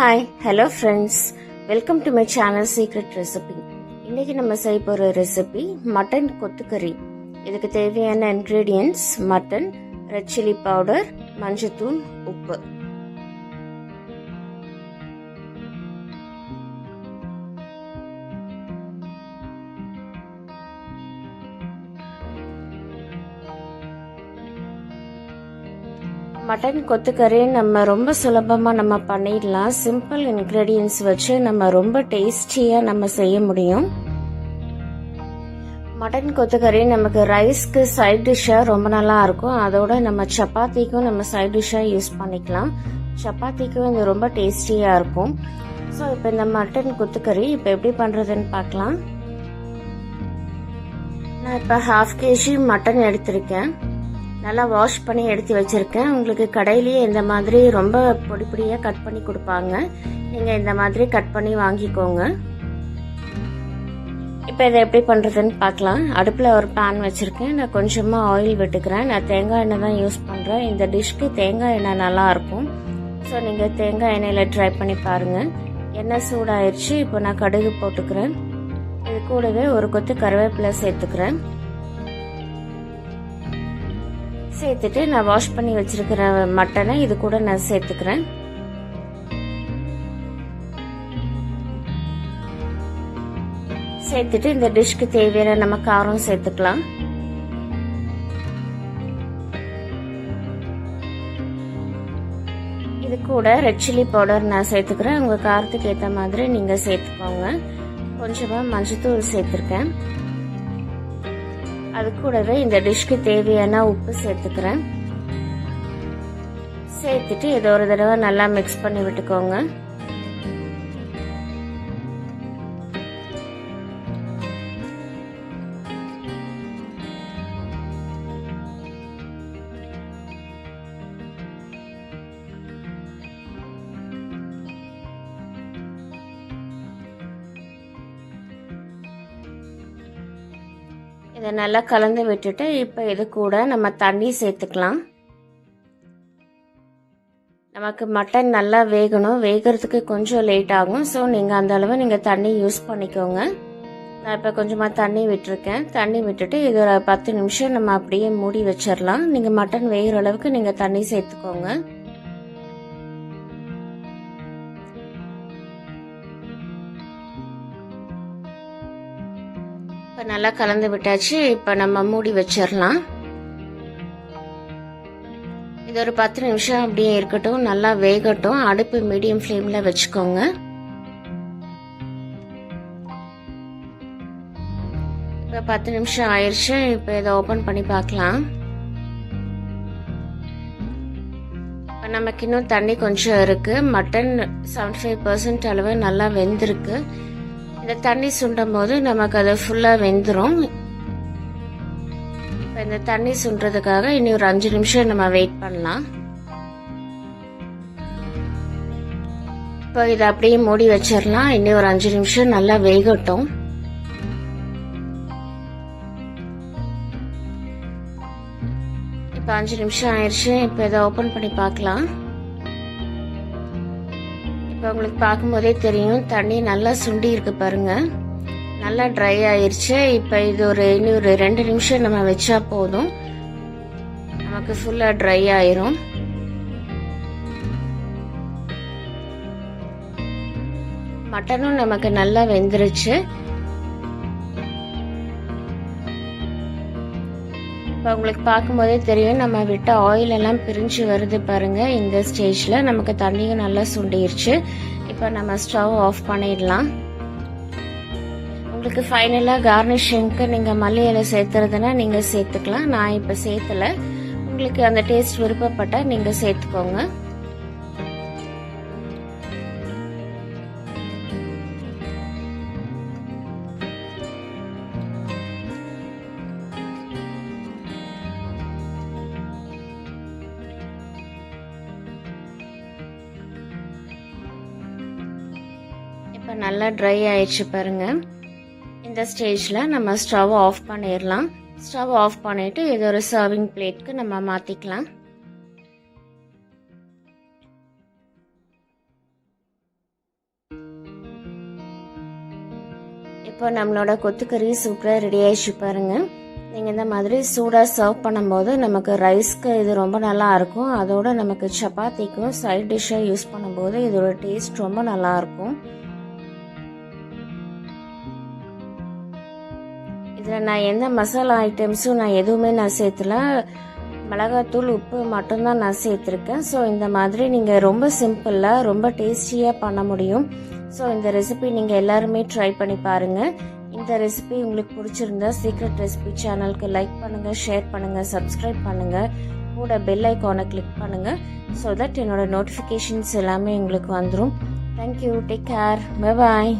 Hi hello friends, welcome to my channel secret recipe. இன்றைக்கி நம்ம செய்ய போகிற ரெசிபி மட்டன் கொத்துக்கறி. இதுக்கு தேவையான ingredients mutton, red chilli powder, மஞ்சத்தூள், உப்பு. மட்டன் கொத்துக்கறி நம்ம ரொம்ப சுலபமாக நம்ம பண்ணிடலாம். சிம்பிள் இன்க்ரீடியன்ஸ் வச்சு நம்ம ரொம்ப டேஸ்டியாக நம்ம செய்ய முடியும். மட்டன் கொத்துக்கறி நமக்கு ரைஸ்க்கு சைட் டிஷ்ஷாக ரொம்ப நல்லா இருக்கும். அதோட நம்ம சப்பாத்திக்கும் நம்ம சைட் டிஷ்ஷாக யூஸ் பண்ணிக்கலாம். சப்பாத்திக்கும் இது ரொம்ப டேஸ்டியாக இருக்கும். ஸோ இப்போ இந்த மட்டன் கொத்துக்கறி இப்போ எப்படி பண்ணுறதுன்னு பார்க்கலாம். நான் இப்போ 1/2 kg மட்டன் எடுத்திருக்கேன். நல்லா வாஷ் பண்ணி எடுத்து வச்சிருக்கேன். உங்களுக்கு கடையிலேயே இந்த மாதிரி ரொம்ப பொடி பொடியாக கட் பண்ணி கொடுப்பாங்க. நீங்கள் இந்த மாதிரி கட் பண்ணி வாங்கிக்கோங்க. இப்போ இதை எப்படி பண்ணுறதுன்னு பார்க்கலாம். அடுப்பில் ஒரு பேன் வச்சுருக்கேன். நான் கொஞ்சமாக ஆயில் விட்டுக்கிறேன். நான் தேங்காய் எண்ணெய் தான் யூஸ் பண்ணுறேன். இந்த டிஷ்க்கு தேங்காய் எண்ணெய் நல்லாயிருக்கும். ஸோ நீங்கள் தேங்காய் எண்ணெயில் ட்ரை பண்ணி பாருங்கள். எண்ணெய் சூடாயிருச்சு. இப்போ நான் கடுகு போட்டுக்கிறேன். இது கூடவே ஒரு கொத்து கருவேப்பிலை சேர்த்துக்கிறேன். சேர்த்துட்டு நான் வாஷ் பண்ணி வச்சிருக்கிற மட்டனை இது கூட நான் சேர்த்துக்கிறேன். சேர்த்துட்டு இந்த டிஷ்க்கு தேவையான நம்ம காரம் சேர்த்துக்கலாம். இது கூட ரெட் சில்லி பவுடர் நான் சேர்த்துக்கிறேன். உங்க காரத்துக்கு ஏற்ற மாதிரி நீங்க சேர்த்துக்கோங்க. கொஞ்சமா மஞ்சத்தூள் சேர்த்துருக்கேன். அது கூடவே இந்த டிஷ்க்கு தேவையான உப்பு சேர்த்துக்கிறேன். சேர்த்துட்டு இதை ஒரு தடவை நல்லா மிக்ஸ் பண்ணி விட்டுக்கோங்க. இதை நல்லா கலந்து விட்டுட்டு இப்போ இது கூட நம்ம தண்ணி சேர்த்துக்கலாம். நமக்கு மட்டன் நல்லா வேகணும். வேகிறதுக்கு கொஞ்சம் லேட் ஆகும். ஸோ நீங்கள் அந்த அளவு நீங்கள் தண்ணி யூஸ் பண்ணிக்கோங்க. நான் இப்போ கொஞ்சமாக தண்ணி விட்டுருக்கேன். தண்ணி விட்டுட்டு இது ஒரு 10 நிமிஷம் நம்ம அப்படியே மூடி வச்சிடலாம். நீங்கள் மட்டன் வேகிற அளவுக்கு நீங்கள் தண்ணி சேர்த்துக்கோங்க. இப்போ நல்லா கலந்து விட்டாச்சு. இப்போ நம்ம மூடி வச்சிடலாம். இது ஒரு 10 நிமிஷம் அப்படியே இருக்கட்டும், நல்லா வேகட்டும். அடுப்பு மீடியம் ஃப்ளேமில் வச்சுக்கோங்க. இப்போ 10 நிமிஷம் ஆயிடுச்சு. இப்போ இதை ஓப்பன் பண்ணி பார்க்கலாம். இப்போ நமக்கு இன்னும் தண்ணி கொஞ்சம் இருக்கு. மட்டன் 75% அளவு நல்லா வெந்திருக்கு. இந்த தண்ணி சுண்டும் போது நமக்கு அது ஃபுல்லா வெந்துடும். இப்போ இந்த தண்ணி சுண்டுறதுக்காக இனி ஒரு 5 நிமிஷம் நம்ம வெயிட் பண்ணலாம். இப்போ இதை அப்படியே மூடி வச்சிடலாம். இனி ஒரு 5 நிமிஷம் நல்லா வேகட்டும். இப்போ 5 நிமிஷம் ஆயிடுச்சு. இப்போ இதை ஓப்பன் பண்ணி பார்க்கலாம். இப்போ உங்களுக்கு பார்க்கும்போதே தெரியும் தண்ணி நல்லா சுண்டி இருக்கு பாருங்க. நல்லா ட்ரை ஆயிடுச்சு. இப்போ இது இன்னும் ஒரு 2 நிமிஷம் நம்ம வச்சா போதும். நமக்கு ஃபுல்லா ட்ரை ஆயிரும். மட்டனும் நமக்கு நல்லா வெந்துருச்சு. இப்போ உங்களுக்கு பார்க்கும்போதே தெரியும் நம்ம விட்ட ஆயில் எல்லாம் பிரிஞ்சு வருது பாருங்க. இந்த ஸ்டேஜில் நமக்கு தண்ணியும் நல்லா சுண்டிருச்சு. இப்போ நம்ம ஸ்டவ் ஆஃப் பண்ணிடலாம். உங்களுக்கு ஃபைனலாக கார்னிஷிங்க்கு நீங்கள் மல்லி இலை சேர்த்துறதுன்னா நீங்கள் சேர்த்துக்கலாம். நான் இப்போ சேர்த்தல. உங்களுக்கு அந்த டேஸ்ட் விருப்பப்பட்டால் நீங்கள் சேர்த்துக்கோங்க. இப்போ நல்லா ட்ரை ஆயிடுச்சு பாருங்க. இந்த ஸ்டேஜில் நம்ம ஸ்டவ் ஆஃப் பண்ணிடலாம். ஸ்டவ் ஆஃப் பண்ணிட்டு இது ஒரு சர்விங் பிளேட்க்கு நம்ம மாற்றிக்கலாம். இப்போ நம்மளோட கொத்துக்கறி சூப்பராக ரெடி ஆகிடுச்சு பாருங்க. நீங்கள் இந்த மாதிரி சூடாக சர்வ் பண்ணும்போது நமக்கு ரைஸ்க்கு இது ரொம்ப நல்லா இருக்கும். அதோட நமக்கு சப்பாத்திக்கும் சைட் டிஷ்ஷாக யூஸ் பண்ணும்போது இதோட டேஸ்ட் ரொம்ப நல்லா இருக்கும். இதில் நான் எந்த மசாலா ஐட்டம்ஸும் நான் எதுவுமே சேர்த்துல. மிளகாத்தூள் உப்பு மட்டும்தான் நான் சேர்த்துருக்கேன். ஸோ இந்த மாதிரி நீங்கள் ரொம்ப சிம்பிளாக ரொம்ப டேஸ்டியாக பண்ண முடியும். ஸோ இந்த ரெசிபி நீங்கள் எல்லாருமே ட்ரை பண்ணி பாருங்கள். இந்த ரெசிபி உங்களுக்கு பிடிச்சிருந்தா சீக்ரெட் ரெசிபி சேனலுக்கு லைக் பண்ணுங்கள், ஷேர் பண்ணுங்கள், சப்ஸ்கிரைப் பண்ணுங்கள், கூட பெல் ஐக்கானை கிளிக் பண்ணுங்கள். ஸோ தட் என்னோட நோட்டிஃபிகேஷன்ஸ் எல்லாமே உங்களுக்கு வந்துடும். Thank you, take care, bye bye.